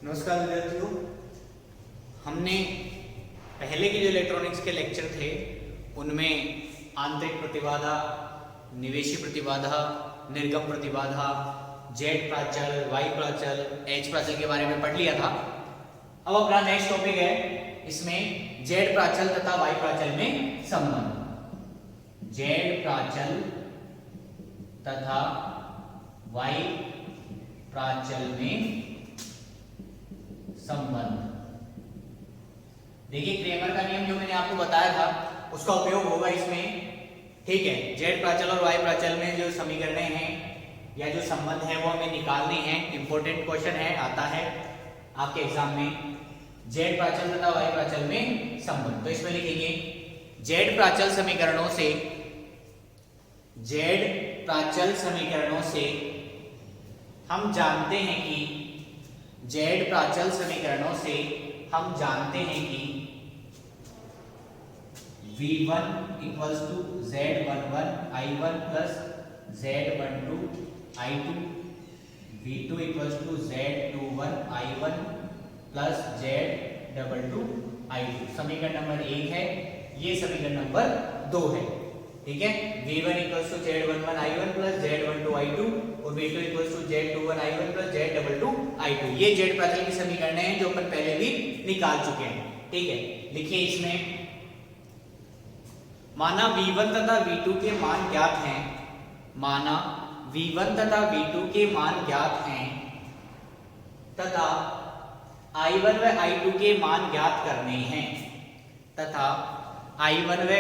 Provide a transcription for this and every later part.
नमस्कार विद्यार्थियों। हमने पहले के जो इलेक्ट्रॉनिक्स के लेक्चर थे उनमें आंतरिक प्रतिबाधा, निवेशी प्रतिबाधा, निर्गम प्रतिबाधा, जेड प्राचल, वाई प्राचल, एच प्राचल के बारे में पढ़ लिया था। अब अपना नेक्स्ट टॉपिक है इसमें जेड प्राचल तथा वाई प्राचल में संबंध। जेड प्राचल तथा वाई प्राचल में संबंध। देखिए क्रेमर का नियम जो मैंने आपको बताया था उसका उपयोग होगा इसमें। ठीक है, जेड प्राचल और वाई प्राचल में जो समीकरणें हैं या जो संबंध है वो हमें निकालने हैं। इंपॉर्टेंट क्वेश्चन है, आता है आपके एग्जाम में। जेड प्राचल तथा वाई प्राचल में संबंध, तो इसमें लिखेंगे जेड प्राचल समीकरणों से, जेड प्राचल समीकरणों से हम जानते हैं कि, जेड प्राचल समीकरणों से हम जानते हैं कि V1 equals to Z11 I1 plus Z12 I2, V2 equals to Z21 I1 plus Z22 I2। समीकरण नंबर 1 है, ये समीकरण नंबर 2 है। ठीक है, V1 equals to Z11 I1 plus Z12 I2 और V2 equals to Z21 I1 plus Z22 I2। ये Z प्राचल की समीकरणें हैं जो अपन पहले भी निकाल चुके हैं। ठीक है, लिखिए इसमें माना V1 तथा V2 के मान ज्ञात हैं, माना V1 तथा V2 के मान ज्ञात हैं तथा I1 व I2 के मान ज्ञात करने हैं, तथा I1 व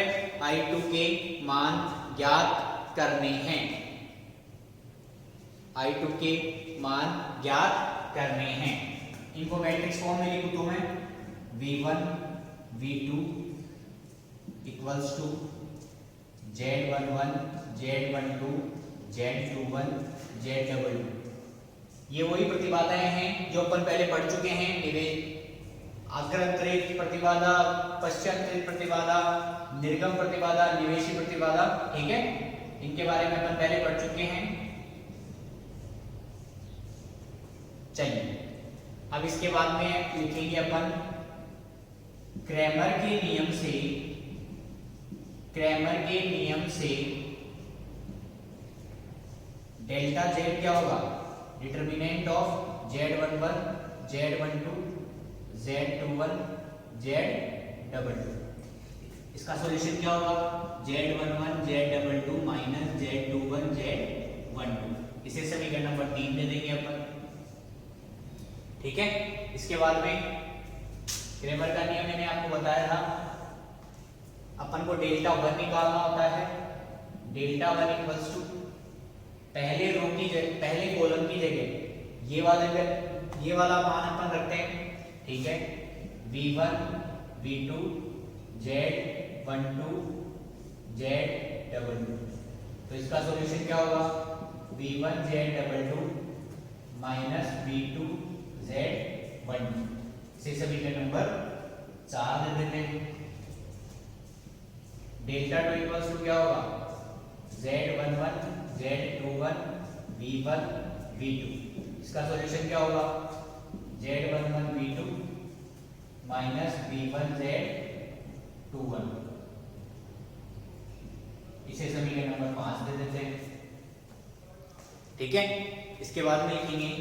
I2 के मान ज्ञात करने हैं, I2 के मान ज्ञात करने हैं। इनको मैट्रिक्स फॉर्म में लिखूं तो मैं V1 V2 equals to Z11 Z12 Z21 Z22। ये वही प्रतिबाधाएं हैं जो अपन पहले पढ़ चुके हैं। अग्रंतरित प्रतिबाधा, पश्चांतरित प्रतिबाधा, निर्गम प्रतिबाधा, निवेशी प्रतिबाधा। ठीक है, इनके बारे में अपन पहले पढ़ चुके हैं। चलिए अब इसके बाद में लिखेंगे अपन क्रैमर के नियम से, क्रैमर के नियम से डेल्टा जेड क्या होगा, determinant of Z11 Z12 Z21 Z22। इसका सॉल्यूशन क्या होगा, Z11 Z22 minus Z21 Z12। इसे समीकरण नंबर 3 दे देंगे अपन। ठीक है, इसके बाद में क्रैमर का नियम मैंने आपको बताया था, अपन को डेल्टा 1 निकालना होता है। डेल्टा 1 इक्वल्स टू पहले रो की जगह, पहले कॉलम की जगह ये वाला मान अपन रखते हैं। ठीक है, V1 V2 Z12 Z22। तो इसका सॉल्यूशन क्या होगा, V1 Z22 minus V2 Z12। इसे समीकरण नंबर 4 दे देते हैं। डेल्टा 2 इक्वल्स टू क्या होगा, Z11 Z21 V1 V2। इसका सॉल्यूशन क्या होगा, Z11 V2 minus V1 Z21। इसे समीकरण नंबर 5 दे देते हैं। ठीक है, इसके बाद में लिखेंगे,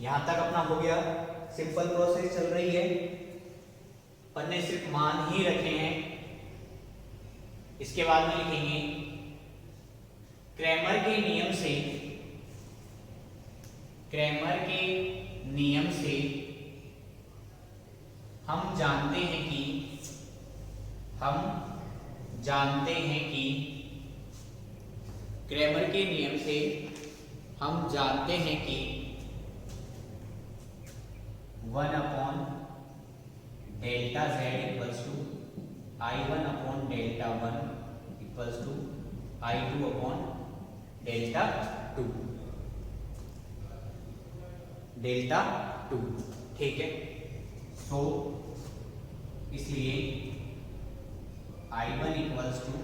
यहां तक अपना हो गया, सिंपल प्रोसेस चल रही है, अपन ने सिर्फ मान ही रखे हैं। इसके बाद में लिखेंगे क्रैमर के नियम से, क्रैमर के नियम से हम जानते हैं कि, हम जानते हैं कि, क्रैमर के नियम से हम जानते हैं कि 1 upon delta Z equals to I1 upon delta 1 equals to I2 upon delta 2, delta 2। ठीक है, सो इसलिए I1 equals to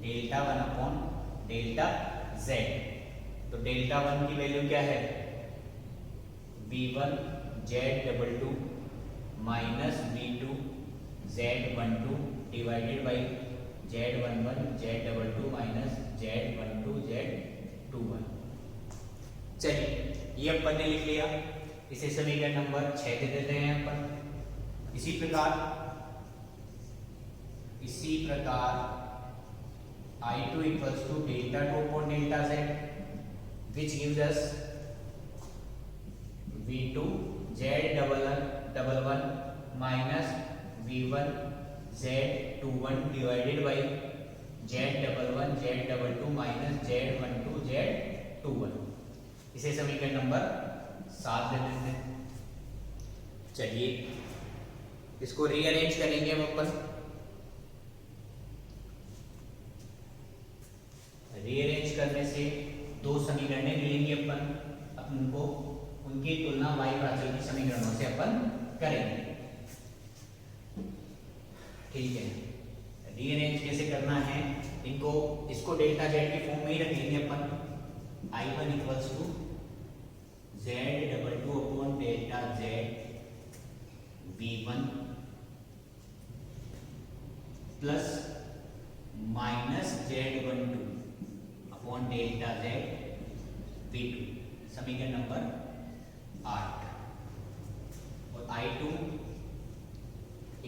delta 1 upon delta Z। तो डेल्टा वन की वैल्यू क्या है, v1 z22 minus v2 z12 divided by z11 z22 minus z12 z21। चलिए ये अपन ने लिख लिया, इसे समीकरण नंबर 6 दे देते हैं अपन। इसी प्रकार I2 equals to delta 2 upon delta z, which gives us v2 z11 minus v1 z21 divided by z11 z22 minus z12 z21। इसे समीकरण नंबर 7 दे देते हैं। चलिए इसको रीअरेंज करेंगे हम अपन। रीअरेंज करने से दो समीकरणें मिलेंगी अपन को, उनकी तुलना y प्राचल की समीकरणों से अपन करेंगे। ठीक है, रीअरेंज कैसे करना है, इसको डेल्टा जेड की फॉर्म में ही रखेंगे अपन। I1 equals to z22 upon delta Z v1 plus minus z12 upon delta Z v2, समीकरण नंबर 8। और I2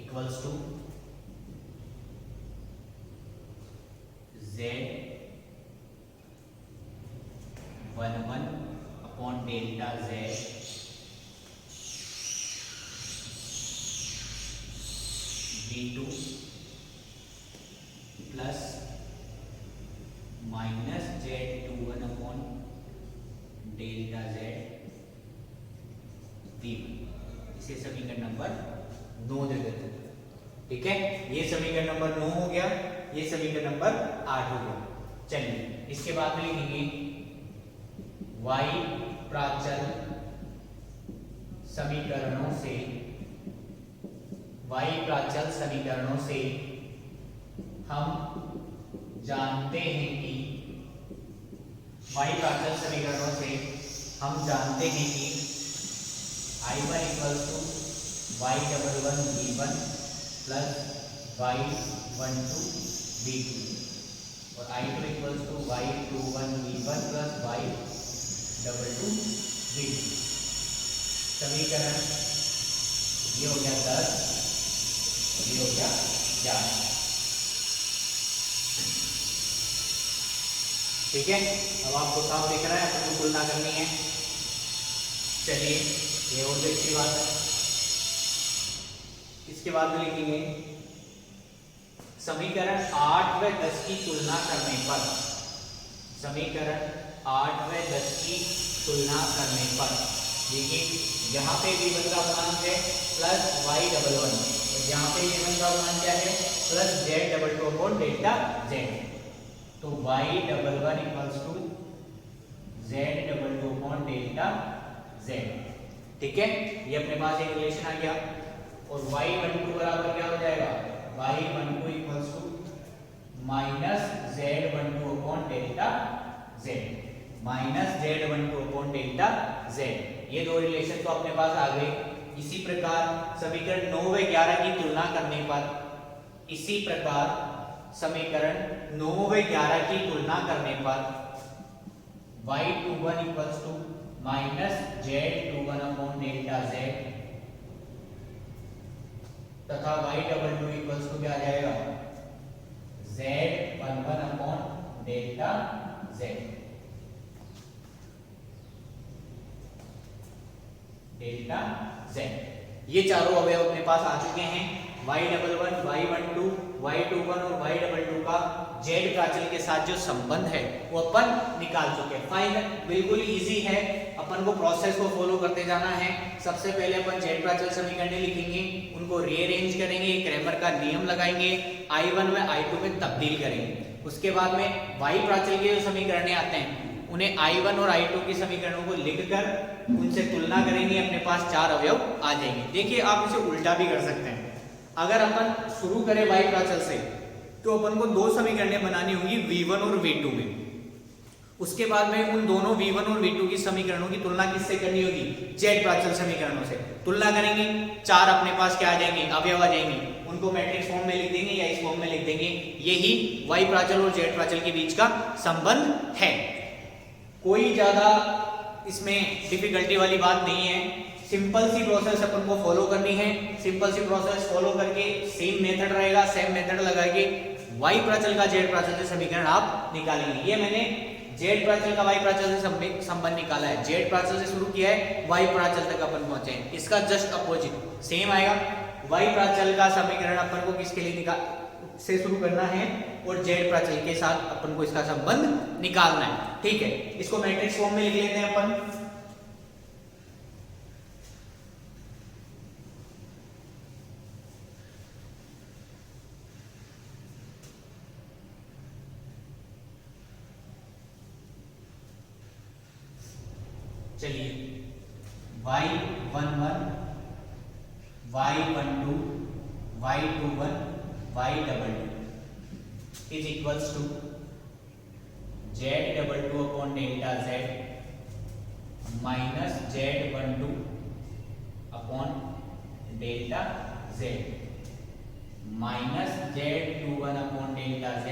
equals to z11 upon delta Z v2 plus minus z21 upon delta Z v1। इसे समीकरण number 9 दे देते हैं। ठीक है, ये समीकरण नंबर 9 हो गया, ये समीकरण नंबर 8 हो गया। चलिए इसके बाद में लिखेंगे y प्राचल समीकरणों से हम जानते हैं कि I1 equals to y11 v1 plus y12 v2 और I2 equals to y21 v1 plus y22 v2। समीकरण ये हो गया 10, ये हो गया 11। ठीक है, अब आपको साफ दिख रहा है, अपन को तुलना करनी है। चलिए ये और भी अच्छी बात है। इसके बाद में लिखेंगे समीकरण 8 व 10 की तुलना करने पर, समीकरण 8 व 10 की तुलना करने पर देखिए यहाँ पे v1 का गुणांक है प्लस y11 और यहाँ पे v1 का गुणांक क्या है plus z22 upon delta z। तो y11 equals to z22 upon delta z। ठीक है, ये अपने पास एक रिलेशन आ गया। और y12 बराबर क्या हो जाएगा, y12 equals to minus z12 upon delta z, minus z12 upon delta z। ये दो रिलेशन तो अपने पास आ गए। इसी प्रकार समीकरण 9 व 11 की तुलना करने पर, इसी प्रकार समीकरण 9 व 11 की तुलना करने पर y21 equals to minus z21 upon delta z तथा y22 इक्वल्स टू क्या आ जाएगा z11 upon delta z, delta z। ये चारों अवयव अपने पास आ चुके हैं। y11, y12, y21 और y22 का z प्राचल के साथ जो संबंध है वो अपन निकाल चुके हैं। फाइनल बिल्कुल इजी है, अपन को प्रोसेस को फॉलो करते जाना है। सबसे पहले अपन z प्राचल समीकरण लिखेंगे, उनको रीअरेंज करेंगे, क्रैमर का नियम लगाएंगे, I1 में I2 में तब्दील करेंगे। उसके बाद में y प्राचल के जो समीकरण आते हैं उन्हें I1 और I2 की समीकरणों को लिखकर उनसे तुलना करेंगे, अपने पास चार अवयव आ जाएंगे। देखिए आप इसे उल्टा भी कर सकते हैं। अगर अपन शुरू करें y प्राचल से तो अपन को दो समीकरणें बनानी होंगी v1 और v2 में। उसके बाद में उन दोनों V1 और V2 की समीकरणों की तुलना किससे करनी होगी? जेड प्राचल समीकरणों से तुलना करेंगे। चार अपने पास क्या आ जाएंगे? अवयव आ जाएंगे। उनको मैट्रिक्स फॉर्म में लिख देंगे या इस फॉर्म में लिख देंगे। यही वाई प्राचल और जेड प्राचल के बीच का संबंध है। कोई ज्यादा इसमें डिफिकल्टी वाली बात नहीं है। सिंपल सी प्रोसेस अपन को फॉलो करनी है। सिंपल सी प्रोसेस फॉलो करके सेम मेथड रहेगा, सेम मेथड लगा के वाई प्राचल का जेड प्राचल से समीकरण आप निकालेंगे। ये मैंने जेड प्राचल का वाई प्राचल से संबंध निकाला है। जेड प्राचल से शुरू किया है, वाई प्राचल तक अपन पहुंचे हैं। इसका जस्ट अपोजिट सेम आएगा। वाई प्राचल का समीकरण अपन को किसके लिए से शुरू करना है और जेड प्राचल के साथ अपन को इसका संबंध निकालना है। ठीक है, इसको मैट्रिक्स फॉर्म में लिख लेते हैं अपन। चलिए y11 y12 y21 y22 is equals to z22 upon delta z minus z12 upon delta z minus z21 upon delta z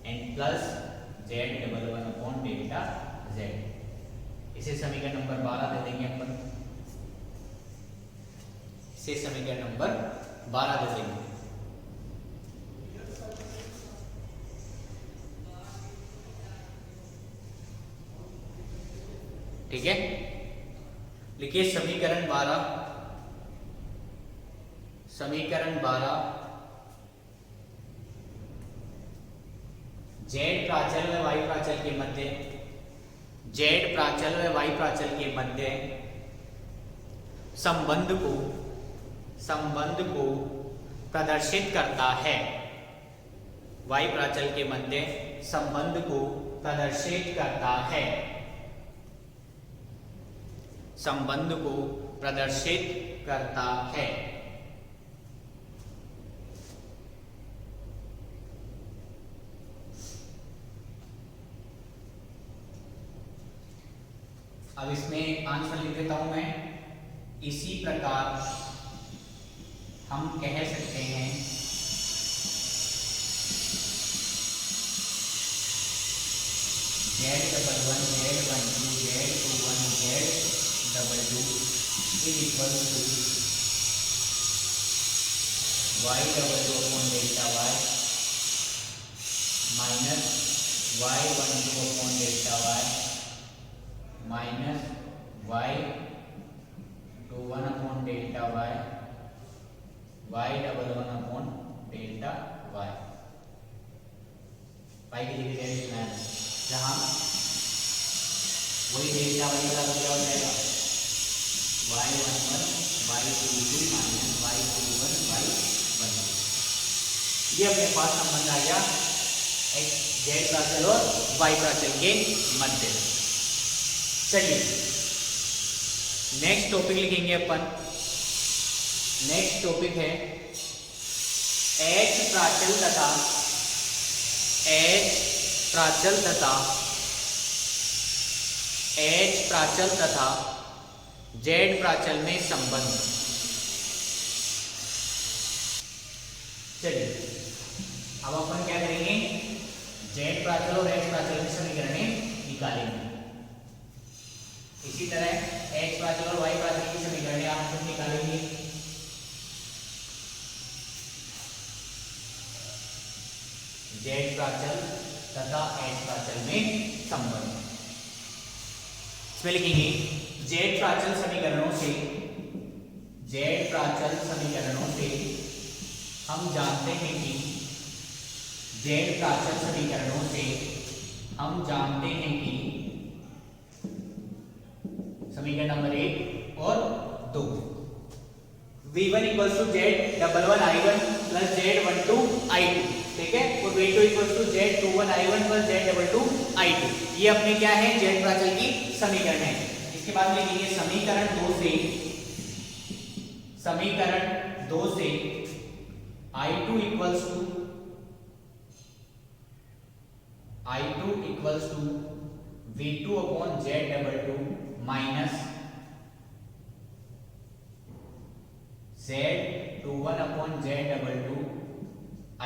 and plus z11 upon delta z। इसे समीकरण नंबर 12 दे देंगे अपन। इसे समीकरण नंबर 12 दे देंगे। ठीक है, लिखिए समीकरण 12। समीकरण 12 जेड प्राचल व वाई प्राचल के मध्य, जेड प्राचल व वाई प्राचल के मध्य संबंध को प्रदर्शित करता है। वाई प्राचल के मध्य संबंध को प्रदर्शित करता है। संबंध को प्रदर्शित करता है। अब इसमें आंसर लिख देता हूं मैं। इसी प्रकार हम कह सकते हैं Z11 Z12 Z21 Z22 is equal to Y22 upon delta Y minus Y12 upon delta Y minus y21 upon delta y y11 upon delta y। y की जगह z लिखना है, जहां वही डेल्टा y बराबर क्या हो जाएगा? y11 y22 minus y21 y12। ये अपने पास संबंध आ गया जेड प्राचल और वाई प्राचल के मध्य। चलिए नेक्स्ट टॉपिक लिखेंगे अपन। नेक्स्ट टॉपिक है एच प्राचल तथा जेड प्राचल में संबंध। चलिए अब अपन क्या करेंगे? जेड प्राचल और एच प्राचल की समीकरणें निकालेंगे। इसी तरह x प्राचल और y प्राचल की समीकरणें आप खुद निकालेंगे। z प्राचल तथा h प्राचल में संबंध। इसमें लिखेंगे z प्राचल समीकरणों से हम जानते हैं कि z प्राचल समीकरणों से हम जानते हैं कि समीकरण नंबर 1 और 2 v1 equal to z11 i1 plus z12 i2। ठीक है, और v2 equal to z21 i1 plus z22 i2। ये अपने क्या है? जेड प्राचल की समीकरण है। इसके बाद में लिखेंगे समीकरण 2 से i2 equals to I2 equals to V2 upon Z22 minus Z21 upon Z22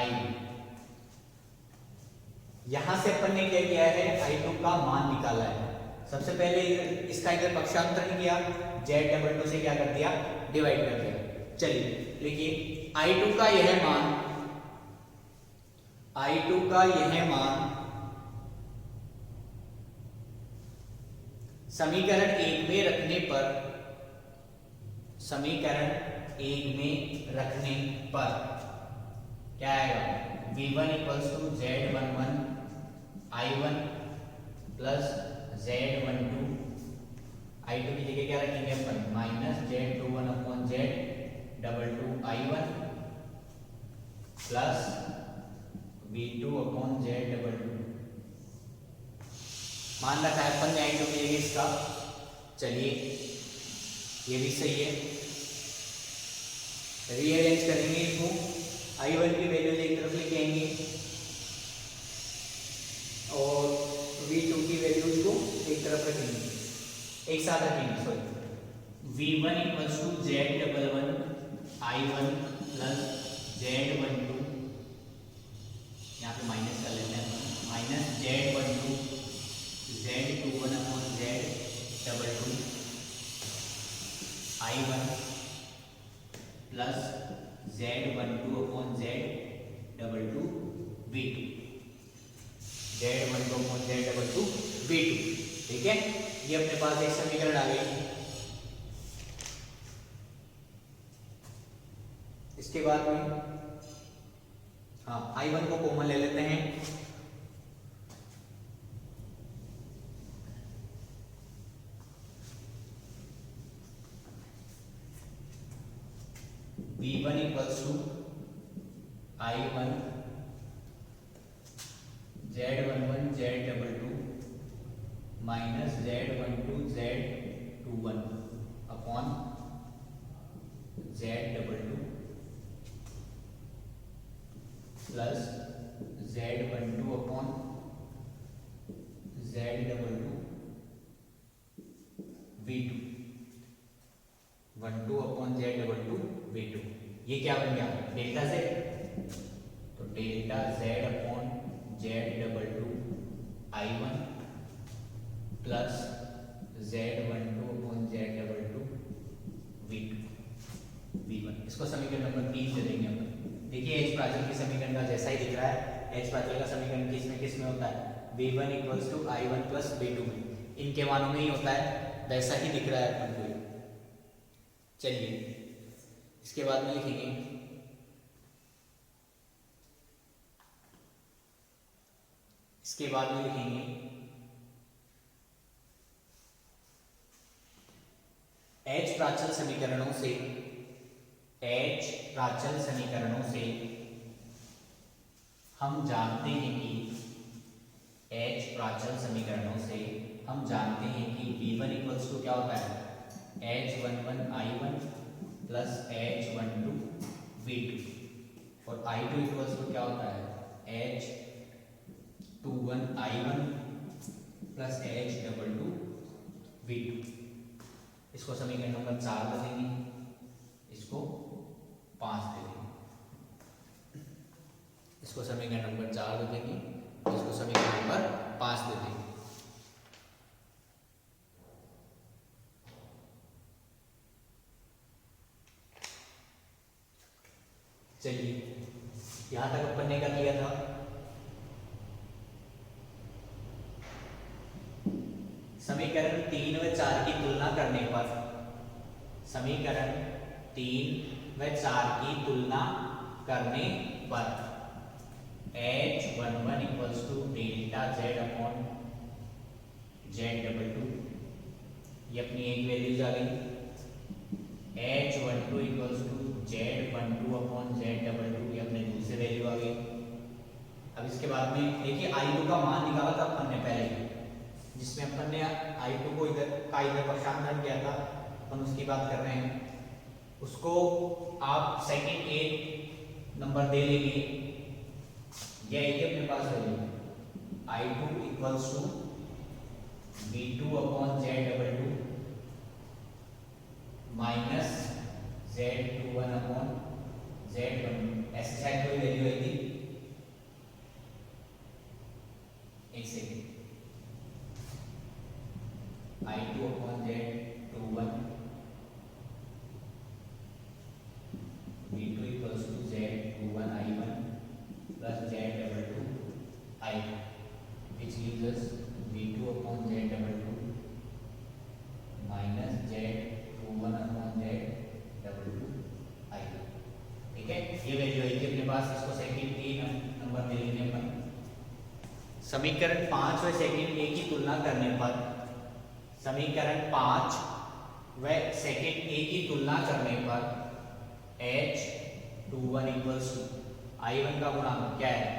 I2। यहां से अपन ने क्या किया है, I2 का मान निकाला है। सबसे पहले इसका इधर पक्षांतरण किया, Z22 से क्या कर दिया, डिवाइड कर दिया। चलिए देखिए I2 का यह मान, I2 का यह मान समीकरण 1 में रखने पर, समीकरण 1 में रखने पर क्या आएगा, V1 equals to Z11 I1 plus Z12 I2 की जगह क्या रखेंगे अपन, minus Z21 upon Z22 I1 plus V2 upon Z22 मान रखा है अपन ने I2 की जगह इसका। चलिए ये भी सही है, रीअरेंज करेंगे इसको, I1 की वैल्यू एक तरफ लेके आएंगे और V2 की वैल्यू को एक तरफ रखेंगे, एक साथ रखेंगे, sorry. V1 equals to Z11 I1 plus Z12, यहाँ पे माइनस कर लेते हैं, minus Z12 Z21 upon Z22 I1 plus Z12 upon Z22 V2, Z12 upon Z22 V2। ठीक है, ये अपने पास एक समीकरण आ गई। इसके बाद में हाँ I1 को कॉमन ले लेते हैं, V1 equals to I1 Z11 Z22 minus Z12 Z21 upon Z22 plus Z12 upon Z22 V2, 12 upon Z22 V2। ये क्या बन गया, डेल्टा Z, तो delta Z upon Z22 I1 plus Z12 upon Z22 V1। इसको समीकरण number 3 दे देंगे अपन। देखिए H प्राचल के समीकरण का जैसा ही दिख रहा है, H प्राचल का समीकरण किस में होता है, V1 equals to I1 plus V2 में, इनके मानों में ही होता है, वैसा ही दिख रहा है अपन को। चलिए इसके बाद में लिखेंगे H प्राचल समीकरणों से, H प्राचल समीकरणों से हम जानते हैं कि, H प्राचल समीकरणों से हम जानते हैं कि V1 इक्वल्स टू क्या होता है, H11 I1 plus H12 V2 और I2 इक्वल्स टू क्या होता है, H21 I1 plus H22 V2। इसको समीकरण नंबर 4 दे देंगे, इसको 5 दे देंगे, इसको समीकरण नंबर 4 दे देंगे, इसको समीकरण नंबर 5 दे देंगे। चलिए यहां तक अपन ने क्या किया था, समीकरण 3 व 4 की तुलना करने पर, समीकरण 3 व 4 की तुलना करने पर H11 equals to delta Z upon Z22, ये अपनी एक वैल्यूज आ गई। H12 equals to Z12 upon Z22, ये अपने दूसरे वैल्यू आ गई। अब इसके बाद में देखिए I2 का मान निकाला था अपन ने पहले, जिसमें अपन ने I2 को इधर पक्षांतरण किया था, अपन उसकी बात कर रहे हैं। उसको आप सेकंड एक नंबर दे लेंगे, ये अपने पास value I2 equals to V2 upon Z22 minus Z21 upon Z12। ऐसे शायद कोई वैल्यू आई थी, एक second, I2 upon Z21 V2 equals to Z21 I1 plus Z22 I2 which gives us V2 upon Z22 minus Z21 upon Z22 I2। ठीक है, ये value आई थी अपने पास, इसको सेकंड ए नंबर दे लेंगे अपन। समीकरण 5 व सेकंड ए की तुलना करने पर, समीकरण 5 व सेकंड ए की तुलना करने पर H21 इक्वल्स टू I1 का गुणांक क्या है,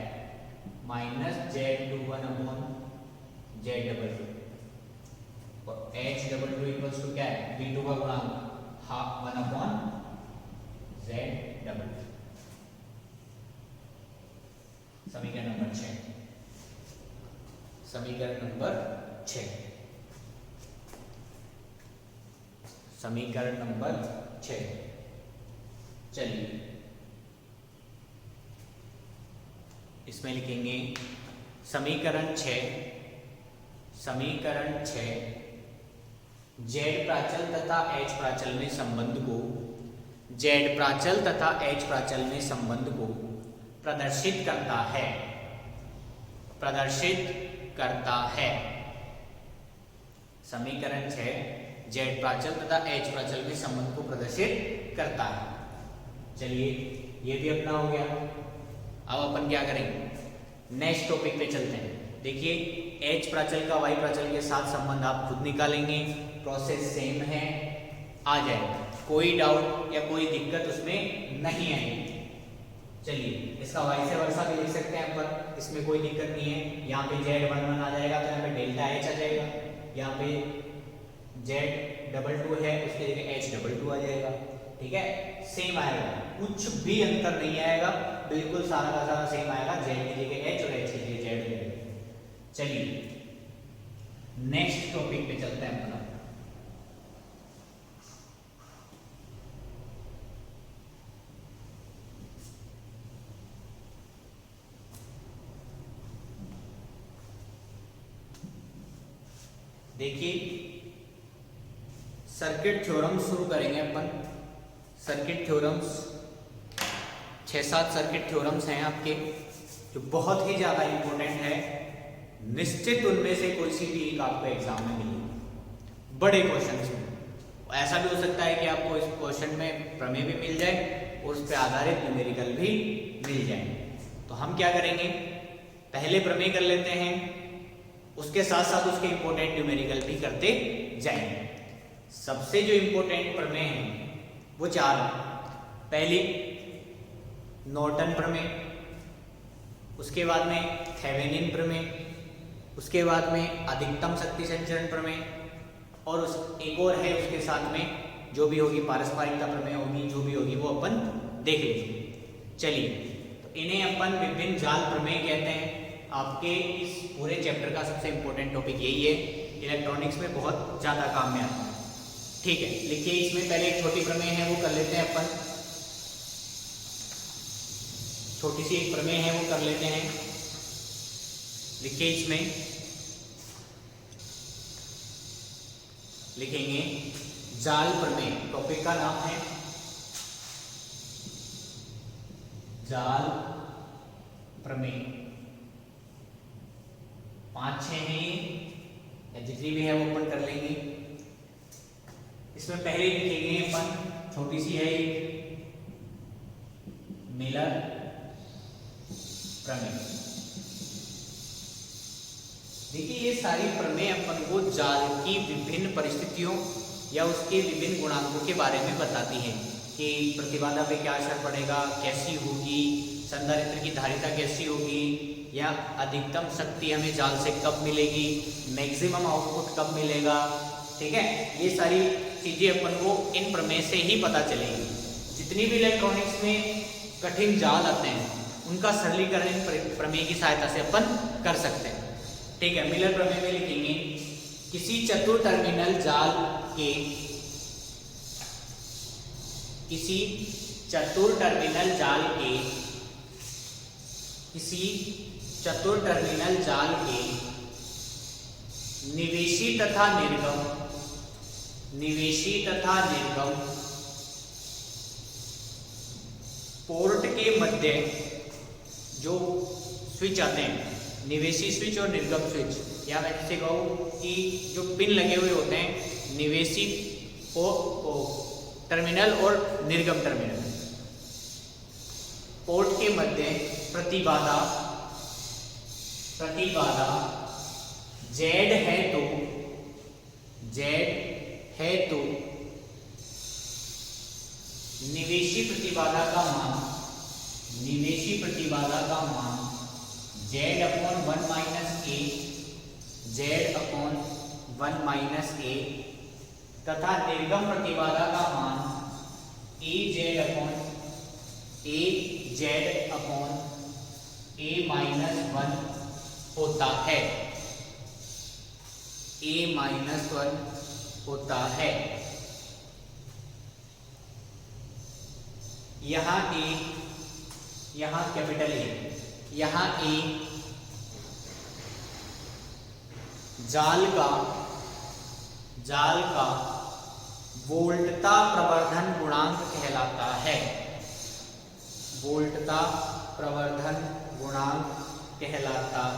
माइनस Z21 अपॉन Z22 और H22 इक्वल्स टू क्या है, V2 का गुणांक 1 अपॉन Z22। समीकरण नंबर 6, समीकरण नंबर 6, समीकरण नंबर 6। चलिए इसमें लिखेंगे समीकरण 6, समीकरण 6 Z प्राचल तथा H प्राचल में संबंध को, Z प्राचल तथा H प्राचल में संबंध को प्रदर्शित करता है, प्रदर्शित करता है। समीकरण 6 Z प्राचल तथा H प्राचल में संबंध को प्रदर्शित करता है। चलिए ये भी अपना हो गया। अब अपन क्या करेंगे, नेक्स्ट टॉपिक पे चलते हैं। देखिए H प्राचल का Y प्राचल के साथ संबंध आप खुद निकालेंगे, प्रोसेस सेम है, आ जाएगा, कोई डाउट या कोई दिक्कत उसमें नहीं आएगी। चलिए इसका वाई से वर्सा भी लिख सकते हैं अपन, इसमें कोई दिक्कत नहीं है। यहाँ पे Z11 आ जाएगा तो यहाँ पे डेल्टा H आ जाएगा, यहाँ पे Z22 है उसके जगह H22 आ जाएगा। ठीक है, सेम आएगा, कुछ भी अंतर नहीं आएगा, बिल्कुल सारा का सारा सेम आएगा, Z की जगह H और H की जगह Z हो जाएगा। चलिए नेक्स्ट टॉपिक पे चलते हैं अपना। देखिए सर्किट थ्योरम शुरू करेंगे अपन। सर्किट थ्योरम्स 6-7 सर्किट थ्योरम्स हैं आपके जो बहुत ही ज़्यादा इंपॉर्टेंट है, निश्चित उनमें से कोई सी भी एक आपको एग्जाम में मिलेगी, बड़े क्वेश्चंस में। ऐसा भी हो सकता है कि आपको इस क्वेश्चन में प्रमेय भी मिल जाए और उस पर आधारित न्यूमेरिकल भी मिल जाए। तो हम क्या करेंगे, पहले प्रमेय कर लेते हैं, उसके साथ साथ उसके इंपॉर्टेंट न्यूमेरिकल भी करते जाएंगे। सबसे जो इंपॉर्टेंट प्रमेय हैं वो 4 हैं। पहली नॉर्टन प्रमेय, उसके बाद में थेवेनिन प्रमेय, उसके बाद में अधिकतम शक्ति संचरण प्रमेय, और उस एक और है उसके साथ में जो भी होगी पारस्परिकता प्रमेय होगी, जो भी होगी वो अपन देख लेंगे। चलिए तो इन्हें अपन विभिन्न जाल प्रमेय कहते हैं। आपके इस पूरे चैप्टर का सबसे इंपॉर्टेंट टॉपिक यही है, इलेक्ट्रॉनिक्स में बहुत ज़्यादा काम में आता है। ठीक है, लिखिए इसमें पहले एक छोटी प्रमेय है वो कर लेते हैं अपन, छोटी सी एक प्रमेय है वो कर लेते हैं। लिखिए इसमें लिखेंगे जाल प्रमेय, टॉपिक का नाम है जाल प्रमेय। 5-6 हैं ये, जितनी भी है वो अपन कर लेंगे। इसमें पहले लिखेंगे अपन, छोटी सी है एक मिलर प्रमेय। देखिए ये सारी प्रमेय अपन को जाल की विभिन्न परिस्थितियों या उसके विभिन्न गुणांकों के बारे में बताती हैं कि प्रतिबाधा पे क्या असर पड़ेगा, कैसी होगी, संधारित्र की धारिता कैसी होगी, या अधिकतम शक्ति हमें जाल से कब मिलेगी, मैक्सिमम आउटपुट कब मिलेगा। ठीक है, ये सारी चीजें अपन को इन प्रमेय से ही पता चलेगी। जितनी भी इलेक्ट्रॉनिक्स में कठिन जाल आते हैं उनका सरलीकरण इन प्रमेय की सहायता से अपन कर सकते हैं। ठीक है, मिलर प्रमेय में लिखेंगे किसी चतुर टर्मिनल जाल के किसी चतुर टर्मिनल जाल के निवेशी तथा निर्गम पोर्ट के मध्य जो स्विच आते हैं, निवेशी स्विच और निर्गम स्विच, या मैं ऐसे कहूँ कि जो पिन लगे हुए होते हैं निवेशी टर्मिनल और निर्गम टर्मिनल, पोर्ट के मध्य प्रतिबाधा Z है तो निवेशी प्रतिबाधा का मान Z/1 - A तथा निर्गम प्रतिबाधा का मान AZ/A -1 होता है, यहाँ कैपिटल A, यहाँ A जाल का वोल्टता प्रवर्धन गुणांक कहलाता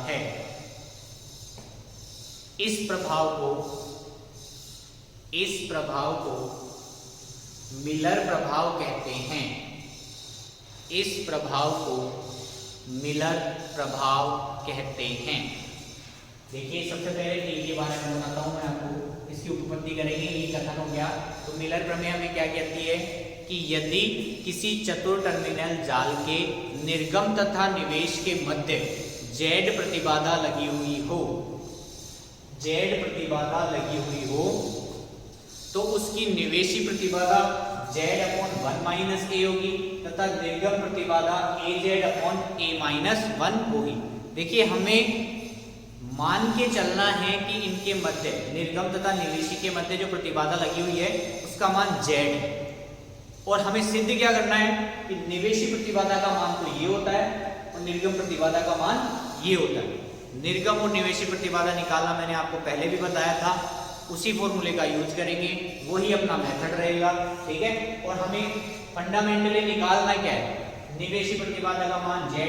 है, इस प्रभाव को मिलर प्रभाव कहते हैं, देखिए सबसे पहले टी के बारे में बताता हूं मैं आपको, इसकी उपपत्ति करेंगे, ये कथन हो गया। तो मिलर प्रमेय हमें क्या कहती है कि यदि किसी चतुर टर्मिनल जाल के निर्गम तथा निवेश के मध्य Z प्रतिबाधा लगी हुई हो तो उसकी निवेशी प्रतिबाधा Z/1 - A होगी तथा निर्गम प्रतिबाधा AZ/A-1 होगी। देखिए हमें मान के चलना है कि इनके मध्य निर्गम तथा निवेशी के मध्य जो प्रतिबाधा लगी हुई है उसका मान Z है, और हमें सिद्ध क्या करना है कि निवेशी प्रतिबाधा का मान तो ये होता है और निर्गम प्रतिबाधा का मान ये होता है। निर्गम और निवेशी प्रतिबाधा निकालना मैंने आपको पहले भी बताया था, उसी फॉर्मूले का यूज करेंगे, वही अपना मेथड रहेगा, ठीक है। और हमें फंडामेंटली निकालना क्या है, निवेशी प्रतिबाधा का मान Z =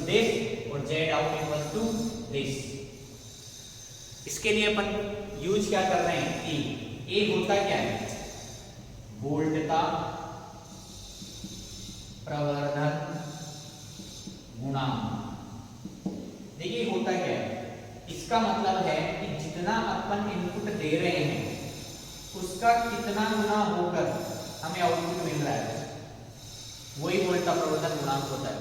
this और Z out = this। इसके लिए अपन यूज क्या कर रहे हैं, ए होता क्या है, वोल्टता प्रवर्धन गुणांक। देखिए होता क्या है, इसका मतलब है कि जितना अपन इनपुट दे रहे हैं उसका कितना गुना होकर हमें आउटपुट मिल रहा है, वही वोल्टता प्रवर्धन गुणांक होता है।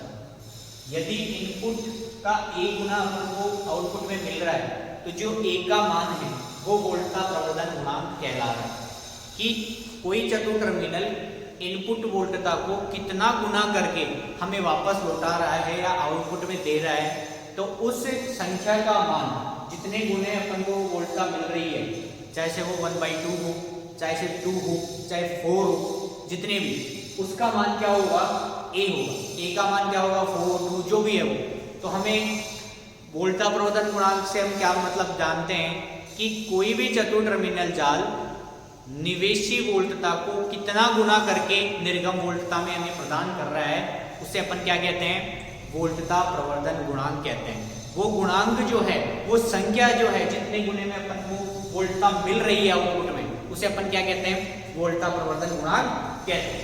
यदि इनपुट का 1 गुना अपन को आउटपुट में मिल रहा है तो जो A का मान है वो वोल्टता प्रवर्धन गुणांक कहला रहा है कि कोई चतुर टर्मिनल इनपुट वोल्टता को कितना गुना करके हमें वापस लौटा रहा है या आउटपुट में दे रहा है, तो उस संख्या का मान जितने गुने अपन को वोल्टता मिल रही है, चाहे से वो 1/2 हो, चाहे से 2 हो, चाहे 4 हो, जितने भी, उसका मान क्या होगा, A होगा। A का मान क्या होगा, 4, 2 जो भी है वो। तो हमें वोल्टता प्रवर्धन गुणांक से हम क्या मतलब जानते हैं कि कोई भी चतुर टर्मिनल जाल निवेशी वोल्टता को कितना गुना करके निर्गम वोल्टता में हमें प्रदान कर रहा है, उसे अपन क्या कहते हैं, वोल्टता प्रवर्धन गुणांक कहते हैं। वो गुणांक जो है, वो संख्या जो है, जितने गुने में अपन को वोल्टता मिल रही है आउटपुट में, उसे अपन क्या कहते हैं, वोल्टता प्रवर्धन गुणांक कहते हैं।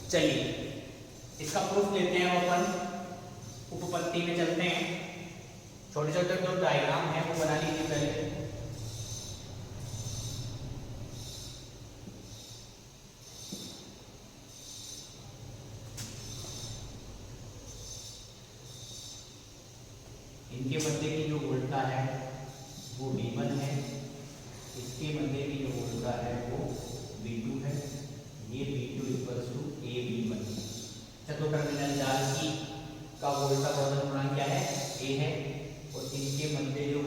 चलिए इसका प्रूफ लेते हैं, अपन उपपत्ति में चलते हैं। छोटे छोटे जो डायग्राम है वो बना लीजिए पहले। इनके मध्य की जो वोल्टता है वो V1 है, इसके मध्य की जो वोल्टता है वो V2 है, ये V2 = AB1। चतुर टर्मिनल जाल की का वोल्टता प्रवर्धन गुणांक क्या है, A है, और इनके मध्य जो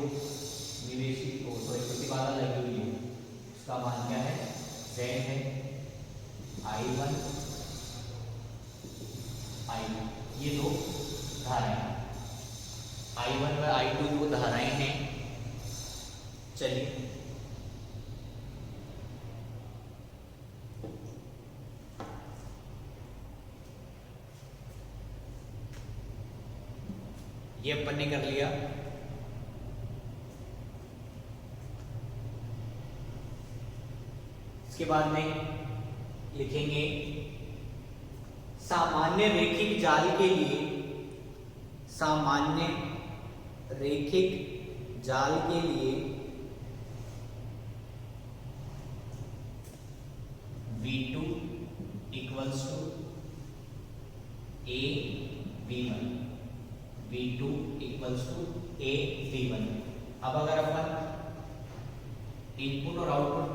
ये अपन ने कर लिया। इसके बाद में लिखेंगे सामान्य रैखिक जाल के लिए, सामान्य रैखिक जाल के लिए V2 equals to A V1, V2 equals to A V1। अब अगर अपन इनपुट और आउटपुट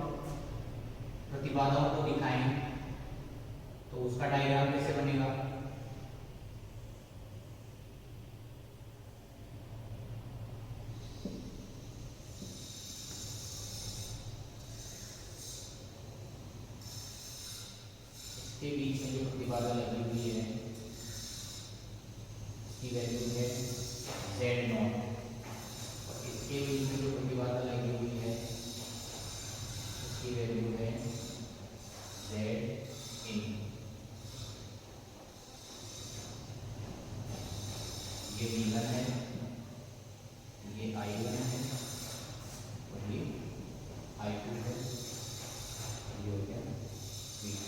प्रतिबाधाओं को दिखाएं तो उसका डायग्राम कैसे बनेगा? इसके बीच में जो प्रतिबाधा लगी हुई है इसकी वैल्यू है Z0 और इसके बीच में जो प्रतिबाधा लगी हुई है इसकी वैल्यू है ZA। ये V1 है, ये I1 है और ये I2 है, ये हो गया V2।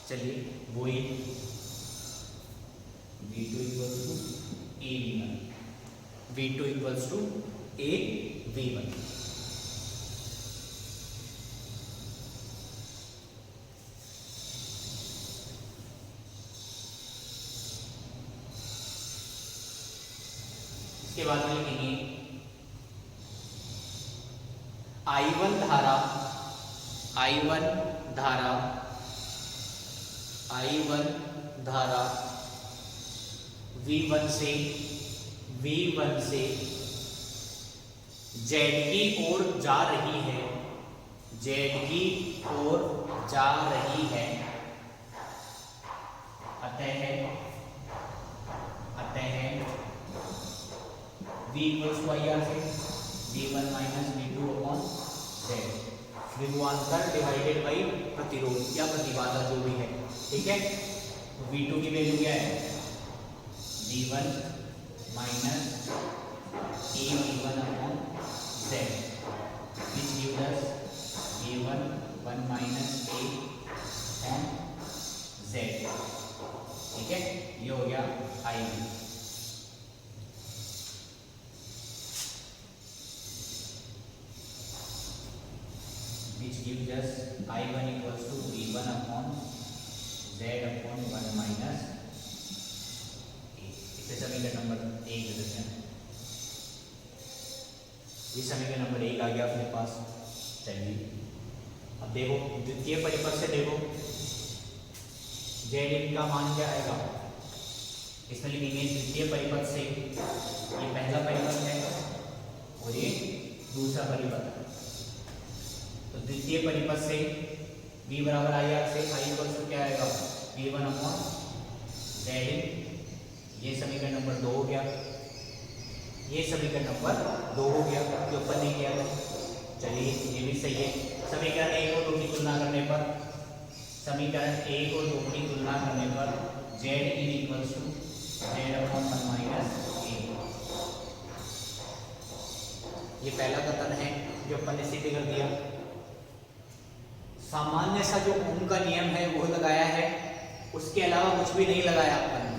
चलिए वही V2 equals to A V1, V2 equals to A V1। इसके बाद में लिखेंगे I1 धारा, I1 धारा, I1 धारा V1 से Z की ओर जा रही है, Z की ओर जा रही है। अतः V इक्वल्स टू IR से V1 minus V2 upon Z, विभवांतर डिवाइडेड बाई प्रतिरोध या प्रतिबाधा जो भी है, ठीक है। तो V2 की वैल्यू क्या है? V1 minus A V1 upon Z, which gives us V1 1 minus A upon Z, ठीक है। ये हो गया I1। which gives us I1 equals to V1 upon Z upon 1 minus A। इसे समीकरण नंबर 1 दे देते हैं। ये समीकरण नंबर 1 आ गया अपने पास। चलिए अब देखो द्वितीय परिपथ से देखो Z का मान क्या आएगा? इसमें लिखेंगे द्वितीय परिपथ से, ये पहला परिपथ है और ये दूसरा परिपथ है। तो द्वितीय परिपथ से V बराबर IR से I इक्वल्स टू क्या आएगा? V1 upon Z। ये समीकरण नंबर 2 हो गया, ये समीकरण नंबर 2 हो गया जो अपन ने किया था। चलिए ये भी सही है। समीकरण 1 और 2 की तुलना करने पर, समीकरण 1 और 2 की तुलना करने पर Z in equals to Z upon 1 minus A। ये पहला कथन है जो अपन ने सिद्ध कर दिया। सामान्य सा जो ओम का नियम है वो लगाया है, उसके अलावा कुछ भी नहीं लगाया अपन ने।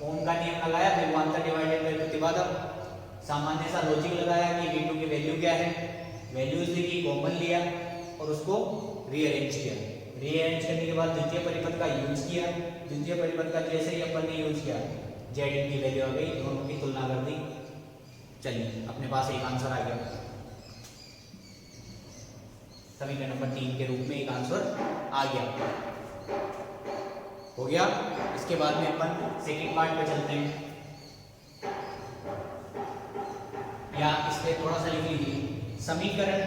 ओम का नियम लगाया, विभवांतर डिवाइडेड बाय प्रतिबाधा। सामान्य सा लॉजिक लगाया कि V2 की वैल्यू क्या है, वैल्यूज लिखी, कॉमन लिया और उसको रीअरेंज किया। रीअरेंज करने के बाद द्वितीय परिपथ का यूज किया। द्वितीय परिपथ का जैसे ही अपन ने यूज किया Z की वैल्यू आ गई, दोनों की तुलना कर दी। चलिए अपने पास एक आंसर आ गया, समीकरण नंबर 3 के रूप में एक आंसर आ गया, हो गया। इसके बाद में अपन सेकंड पार्ट पे चलते हैं, या इस पे थोड़ा सा लिख लीजिए। समीकरण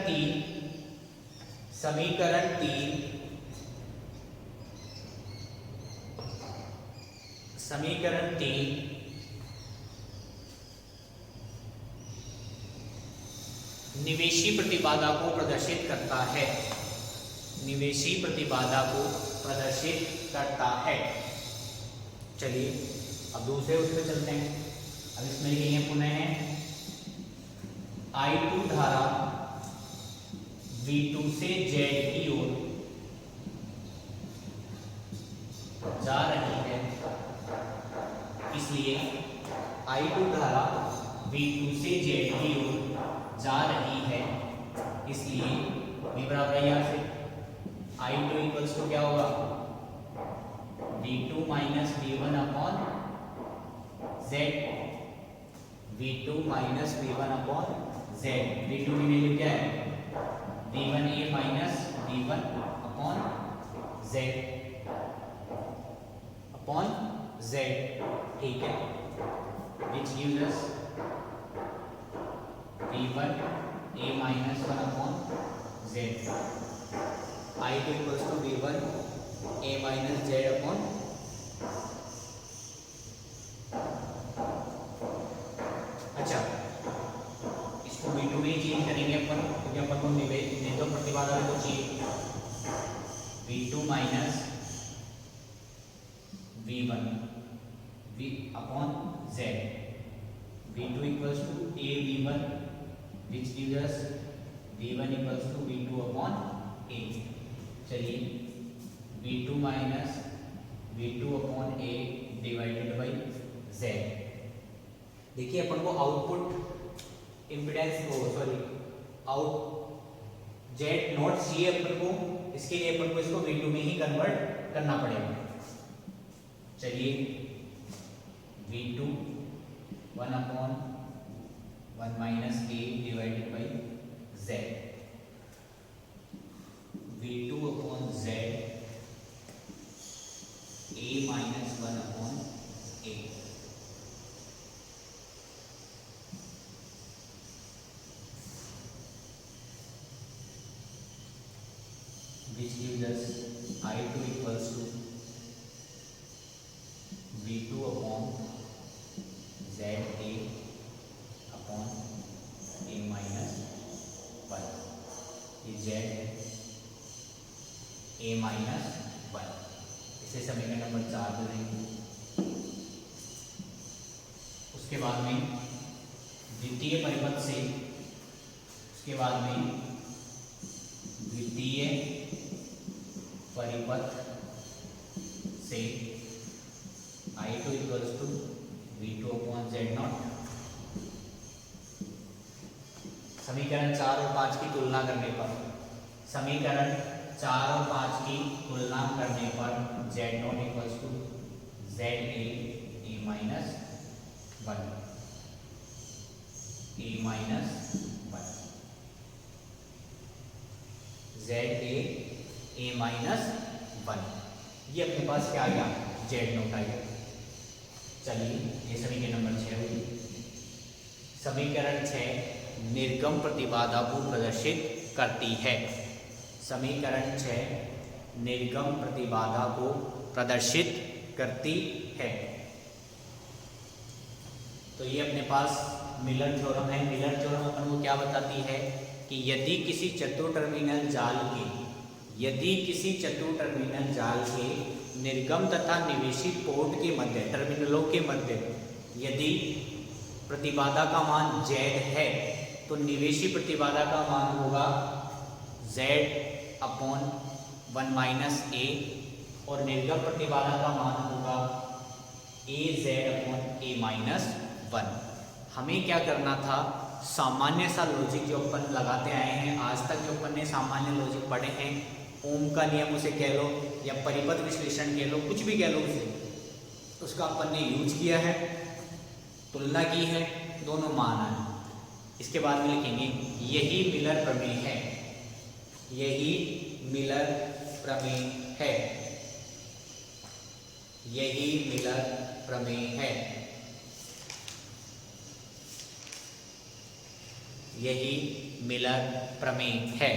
3 निवेशी प्रतिबाधा को प्रदर्शित करता है। निवेशी प्रतिबाधा को प्रदर्शित करता है। चलिए अब दूसरे उस पर चलते हैं। अब इसमें लिखेंगे पुनः I2 धारा V2 से Z की ओर जा रही है, इसलिए I2 धारा V2 से Z की ओर जा रही है, इसलिए V बराबर है यहाँ से I2 इक्वल्स टू क्या होगा V2 minus V1 upon Z, V2 minus V1 upon Z। V2 की वैल्यू क्या है V1A minus V1 upon Z upon Z, ठीक है, which gives us V1A minus 1 upon Z। I2 equals to V1A minus Z upon अच्छा, इसको V2 में change करेंगे अपन, क्योंकि अपन को निवेदन प्रतिबाधा तो चाहिए। V2 minus V1 V upon Z, V2 equals to A V1 which gives us V1 equals to V2 upon A। चलिए V2 minus V2 upon A divided by Z। देखिए अपन को आउटपुट इम्पीडेंस को आउट Z नॉट चाहिए अपन को, इसके लिए अपन को इसको V2 में ही कन्वर्ट करना पड़ेगा। चलिए V2 1 upon 1 minus A divided by Z, V2 upon Z A minus 1 upon A। which gives us I2 equals to V2 upon ZA upon A minus 1, ये Z है A minus 1, इसे समीकरण number 4 पे देंगे। उसके बाद में द्वितीय परिपथ से, उसके बाद में द्वितीय परिपथ से I2 equals to V2 upon Z not. समीकरण 4 और 5 की तुलना करने पर, समीकरण 4 और 5 की तुलना करने पर Z not equals to ZA A minus 1 A minus 1 ZA A minus 1, ये अपने पास क्या आ गया Z नॉट आ गया। चलिए ये समीकरण नंबर 6 हुई। समीकरण 6 निर्गम प्रतिबाधा को प्रदर्शित करती है। समीकरण 6 निर्गम प्रतिबाधा को प्रदर्शित करती है। तो ये अपने पास मिलर थ्योरम है। मिलर थ्योरम अपन को क्या बताती है कि यदि किसी चतुर टर्मिनल जाल के निर्गम तथा निवेशित पोर्ट के मध्य, टर्मिनलों के मध्य यदि प्रतिबाधा का मान Z है, तो निवेशी प्रतिबाधा का मान होगा Z अपॉन 1 माइनस A और निर्गम प्रतिबाधा का मान होगा AZ अपॉन A माइनस 1। हमें क्या करना था, सामान्य सा लॉजिक जो अपन लगाते आए हैं आज तक, जो अपन ने सामान्य लॉजिक पढ़े हैं, ओम का नियम उसे कह लो या परिपथ विश्लेषण कह लो, कुछ भी कह लो उसे, उसका अपन ने यूज किया है, तुलना की है, दोनों माना है। इसके बाद में लिखेंगे यही मिलर प्रमेय है, यही मिलर प्रमेय है, यही मिलर प्रमेय है, यही मिलर प्रमेय है।